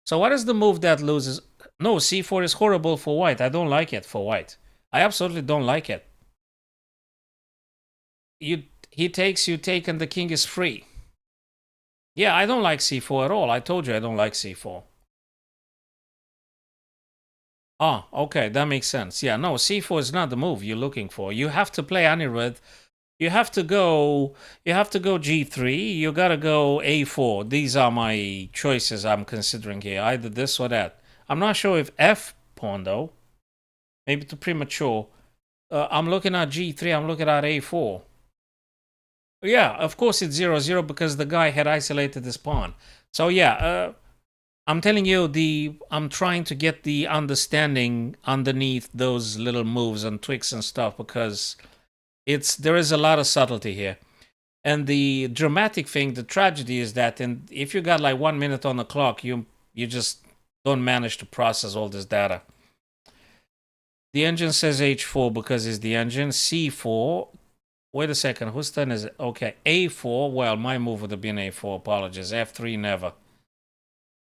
[SPEAKER 1] So what is the move that loses? No, c4 is horrible for white. I don't like it for white. I absolutely don't like it. He takes, you take, and the king is free. Yeah, I don't like c4 at all. I told you I don't like c4. Ah, okay, that makes sense. Yeah, no, c4 is not the move you're looking for. You have to play Anirudh. You have to go g3. You gotta go a4. These are my choices I'm considering here. Either this or that. I'm not sure if f pawn though. Maybe too premature. I'm looking at g3. I'm looking at a4. Yeah, of course it's 0-0 because the guy had isolated his pawn. So yeah, I'm telling you, I'm trying to get the understanding underneath those little moves and tweaks and stuff because there is a lot of subtlety here. And the dramatic thing, the tragedy is that if you got like 1 minute on the clock, you just don't manage to process all this data. The engine says h4 because it's the engine. c4. Wait a second, whose turn is it? Okay, a4. Well, my move would have been a4. Apologies. f3, never.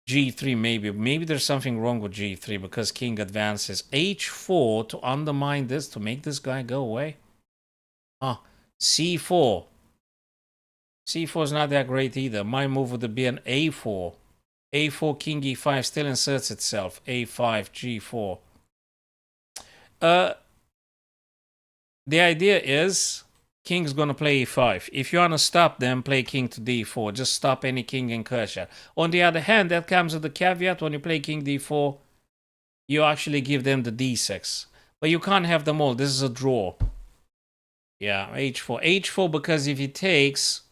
[SPEAKER 1] g3, maybe. Maybe there's something wrong with g3 because king advances. h4 to undermine this, to make this guy go away. Ah, c4. c4 is not that great either. My move would have been a4. a4, king e5 still inserts itself. a5, g4. The idea is king's gonna play e5. If you wanna stop them, play king to d4. Just stop any king incursion. On the other hand, that comes with the caveat: when you play king d4, you actually give them the d6. But you can't have them all. This is a draw. Yeah, h4. h4 because if he takes,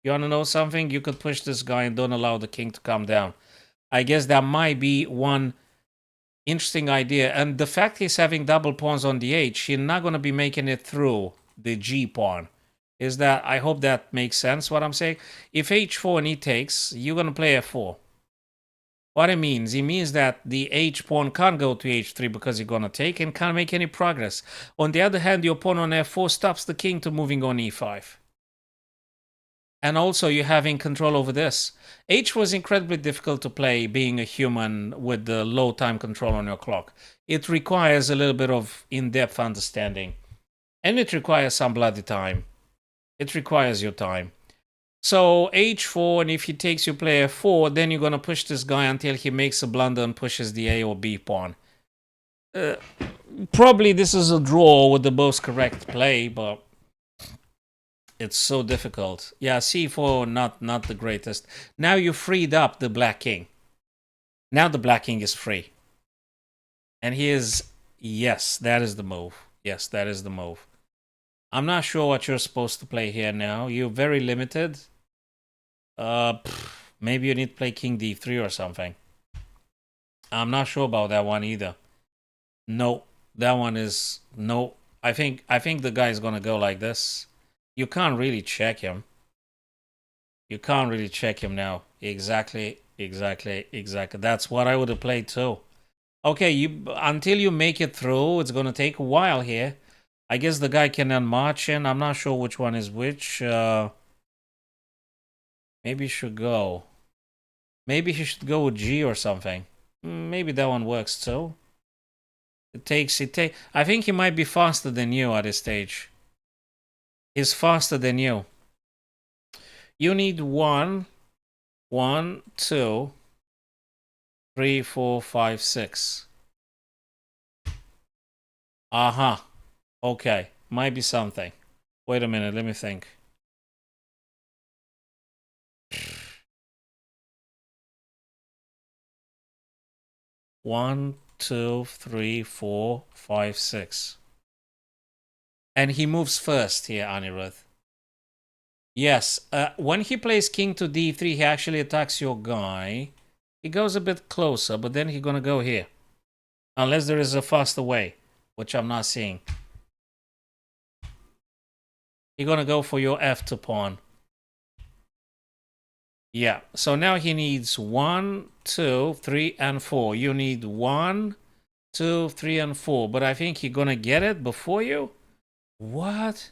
[SPEAKER 1] you wanna know something? You could push this guy and don't allow the king to come down. I guess that might be one interesting idea. And the fact he's having double pawns on the h, he's not going to be making it through the g pawn. Is that, I hope that makes sense what I'm saying. If h4 and he takes, you're going to play f4. What it means that the h pawn can't go to h3 because you're going to take and can't make any progress. On the other hand, your pawn on f4 stops the king to moving on e5. And also you're having control over this. H was incredibly difficult to play being a human with the low time control on your clock. It requires a little bit of in-depth understanding. And it requires some bloody time. It requires your time. So h4, and if he takes, you play f4, then you're going to push this guy until he makes a blunder and pushes the a or b pawn. Probably this is a draw with the most correct play, but it's so difficult. Yeah, c4, not the greatest. Now you freed up the black king. Now the black king is free. And he is, yes, that is the move. Yes, that is the move. I'm not sure what you're supposed to play here now. You're very limited. Maybe you need to play king d3 or something. I'm not sure about that one either. No, that one is, no. I think the guy is gonna go like this. You can't really check him. You can't really check him now. Exactly. That's what I would have played too. Okay, until you make it through, it's going to take a while here. I guess the guy can then march in. I'm not sure which one is which. Maybe he should go. Maybe he should go with G or something. Maybe that one works too. I think he might be faster than you at this stage. He's faster than you. You need 1, 2, 3, 4, 5, 6. Aha. Okay. Might be something. Wait a minute. Let me think. One, 2, 3, 4, 5, 6. And he moves first here, Anirudh. Yes, when he plays king to d3, he actually attacks your guy. He goes a bit closer, but then he's gonna go here. Unless there is a faster way, which I'm not seeing. He's gonna go for your f2 pawn. Yeah, so now he needs 1, 2, 3, and 4. You need 1, 2, 3, and 4. But I think he's gonna get it before you? What?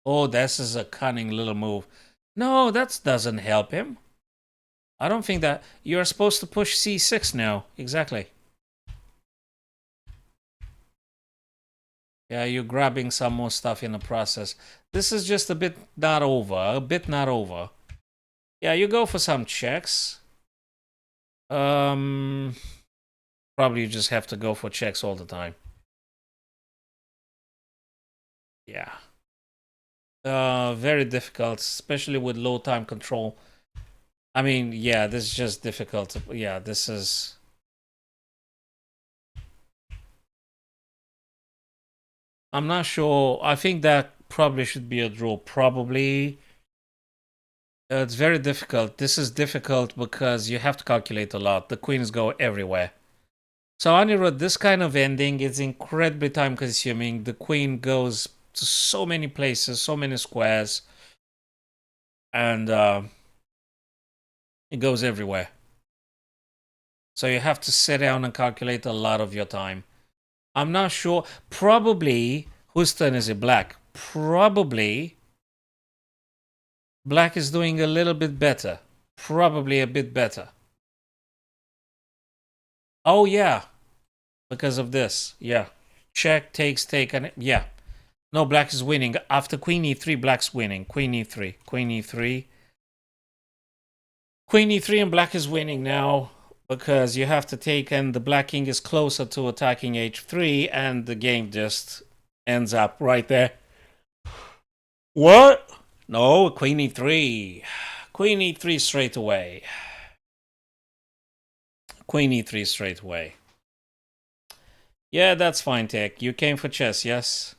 [SPEAKER 1] Oh, this is a cunning little move. No, that doesn't help him. I don't think that... You're supposed to push c6 now. Exactly. Yeah, you're grabbing some more stuff in the process. This is just a bit not over. A bit not over. Yeah, you go for some checks. Probably you just have to go for checks all the time. Yeah. Very difficult, especially with low time control. I mean, yeah, this is just difficult. Yeah, this is... I'm not sure. I think that probably should be a draw. Probably. It's very difficult. This is difficult because you have to calculate a lot. The queens go everywhere. So Anirudh, this kind of ending is incredibly time consuming. The queen goes to so many places, so many squares, and it goes everywhere. So you have to sit down and calculate a lot of your time. I'm not sure. Probably, whose turn is it? Black. Probably, Black is doing a little bit better. Probably a bit better. Oh, yeah. Because of this. Yeah. Check, takes, take, and... Yeah. No, Black is winning. After Queen E3, Black's winning. Queen E3. Queen E3. Queen E3 and Black is winning now. Because you have to take, and the Black King is closer to attacking H3, and the game just ends up right there. What? No, Queen E3. Queen E3 straight away. Queen E3 straight away. Yeah, that's fine, Tech. You came for chess, yes?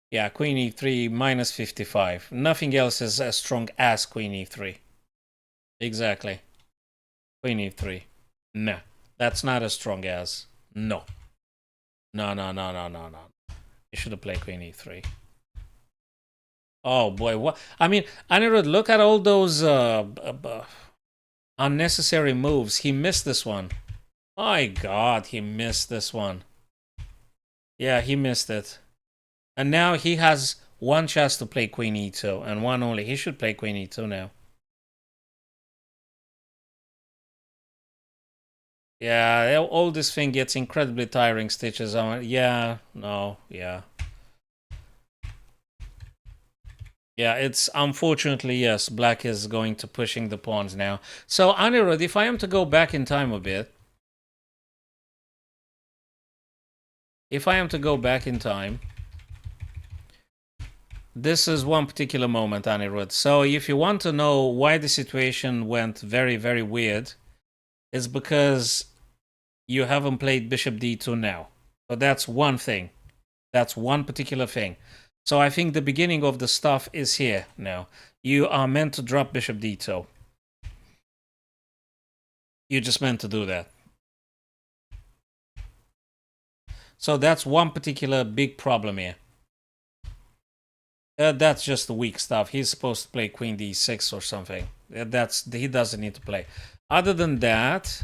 [SPEAKER 1] Yeah, Queen E3 minus 55. Nothing else is as strong as Queen E3. Exactly. Queen E3. No, that's not as strong as. No. No. You should have played Queen E3. Oh boy, what? I mean, Anirudh, look at all those unnecessary moves. He missed this one. My God, he missed this one. Yeah, he missed it. And now he has one chance to play Queen E2, and one only. He should play Queen E2 now. Yeah, all this thing gets incredibly tiring, Stitches. Yeah, no, yeah. Yeah, it's unfortunately, yes, Black is going to pushing the pawns now. So, Anirudh, if I am to go back in time a bit, if I am to go back in time, this is one particular moment, Anirudh. So, if you want to know why the situation went very, very weird, it's because you haven't played Bishop D2 now. So that's one thing. That's one particular thing. So I think the beginning of the stuff is here now. You are meant to drop Bishop D2. You just meant to do that. So that's one particular big problem here. That's just the weak stuff. He's supposed to play Queen D6 or something. He doesn't need to play. Other than that...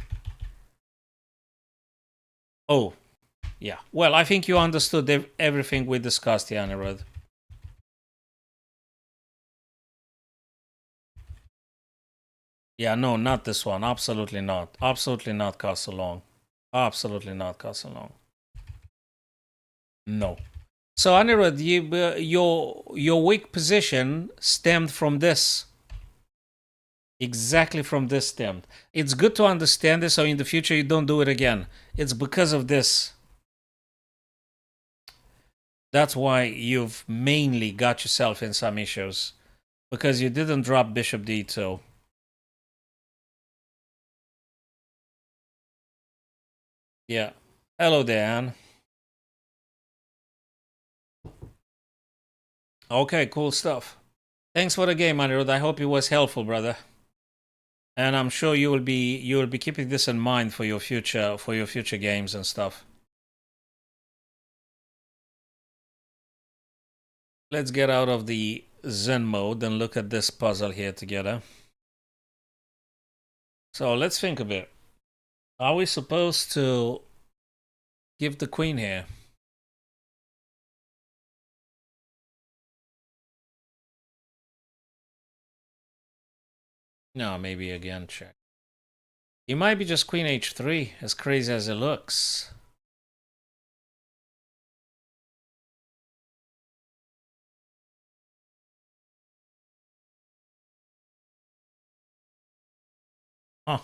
[SPEAKER 1] Oh, yeah. Well, I think you understood everything we discussed here, Anirudh. Yeah, no, not this one. Absolutely not. Absolutely not Castle Long. Absolutely not Castle Long. No. So, Anirudh, your weak position stemmed from this. Exactly from this stemmed. It's good to understand this so in the future you don't do it again. It's because of this. That's why you've mainly got yourself in some issues. Because you didn't drop Bishop D2. Yeah. Hello, Dan. Okay, cool stuff. Thanks for the game, Anirudh. I hope it was helpful, brother. And I'm sure you will be keeping this in mind for your future games and stuff. Let's get out of the Zen mode and look at this puzzle here together. So let's think a bit. Are we supposed to give the queen here? No, maybe again check. He might be just queen h3, as crazy as it looks. Huh.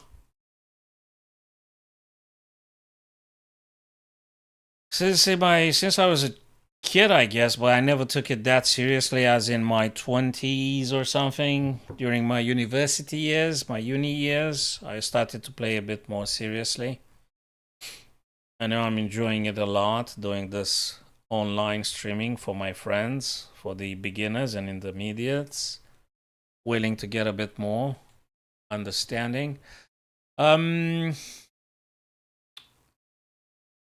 [SPEAKER 1] Since I was a kid, I guess, but I never took it that seriously, as in my 20s or something. During my university years, my uni years, I started to play a bit more seriously. I know I'm enjoying it a lot, doing this online streaming for my friends, for the beginners and intermediates, willing to get a bit more understanding. Um,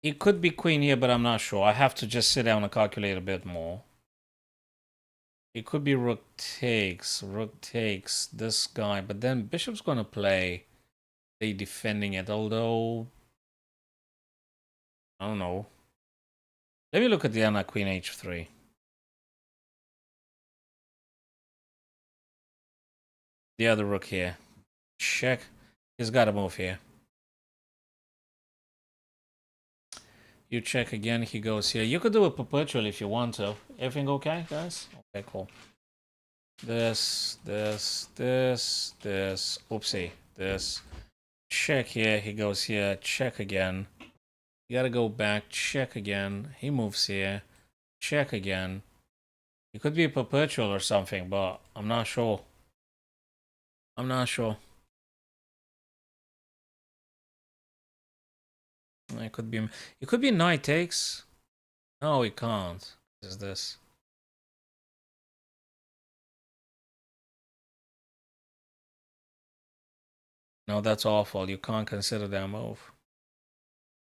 [SPEAKER 1] it could be queen here, but I'm not sure. I have to just sit down and calculate a bit more. It could be rook takes this guy, but then bishop's going to play. They defending it, although I don't know. Let me look at the Anna queen h3. The other rook here. Check. He's got to move here. You check again, he goes here. You could do a perpetual if you want to. Everything okay, guys? Okay, cool. This. Oopsie. This. Check here, he goes here. Check again. You gotta go back, check again. He moves here. Check again. It could be a perpetual or something, but I'm not sure. I'm not sure. It could be. It could be knight takes. No, we can't. What is this? No, that's awful. You can't consider that move.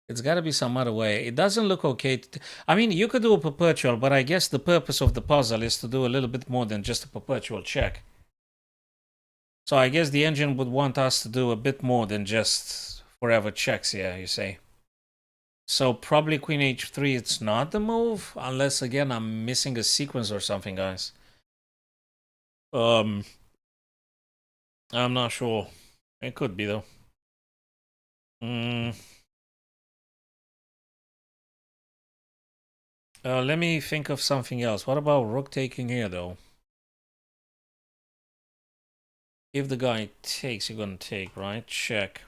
[SPEAKER 1] It's got to be some other way. It doesn't look okay. I mean, you could do a perpetual, but I guess the purpose of the puzzle is to do a little bit more than just a perpetual check. So I guess the engine would want us to do a bit more than just forever checks here, you say. So probably queen h3, it's not the move, unless again I'm missing a sequence or something, guys. I'm not sure. It could be though. Let me think of something else. What about rook taking here though? If the guy takes, you're gonna take, right? Check.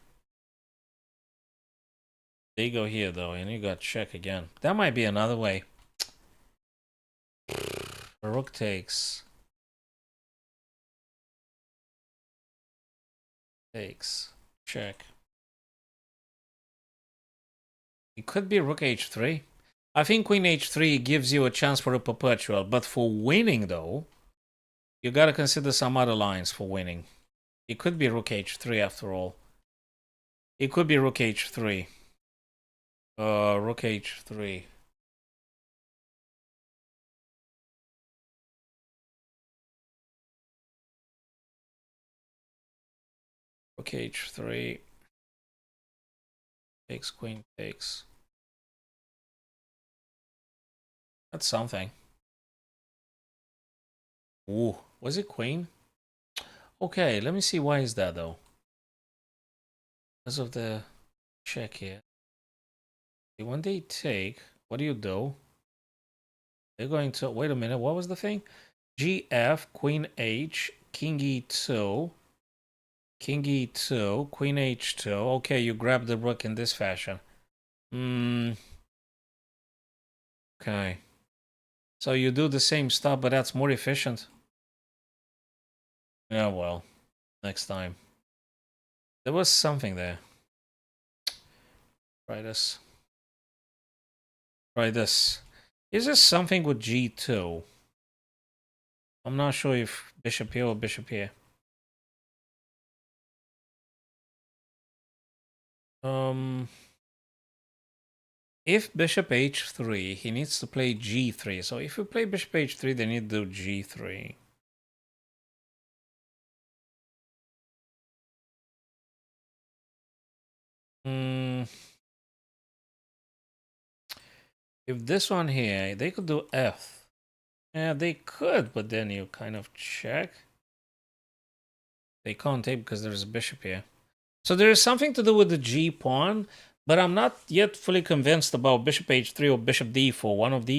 [SPEAKER 1] They go here though, and you got check again. That might be another way. Rook takes. Takes. Check. It could be rook h3. I think queen h3 gives you a chance for a perpetual, but for winning though, you gotta consider some other lines for winning. It could be rook h3 after all. It could be rook h3. Rook h3. Rook h3. Takes, queen takes. That's something. Ooh, was it queen? Okay, let me see why is that though. Because of the check here. When they take, what do you do? They're going to, wait a minute, what was the thing? GF, queen H, king E2, king E2, queen H2. Okay, you grab the rook in this fashion. Okay. So you do the same stuff, but that's more efficient. Yeah, well, next time. There was something there. Try this. Try this. Is there something with G2? I'm not sure if bishop here or bishop here. If bishop h3, he needs to play g3. So if you play bishop h3, they need to do g3. If this one here, they could do f. Yeah, they could, but then you kind of check. They can't take because there's a bishop here. So there is something to do with the G pawn, but I'm not yet fully convinced about bishop h3 or bishop d4. One of these.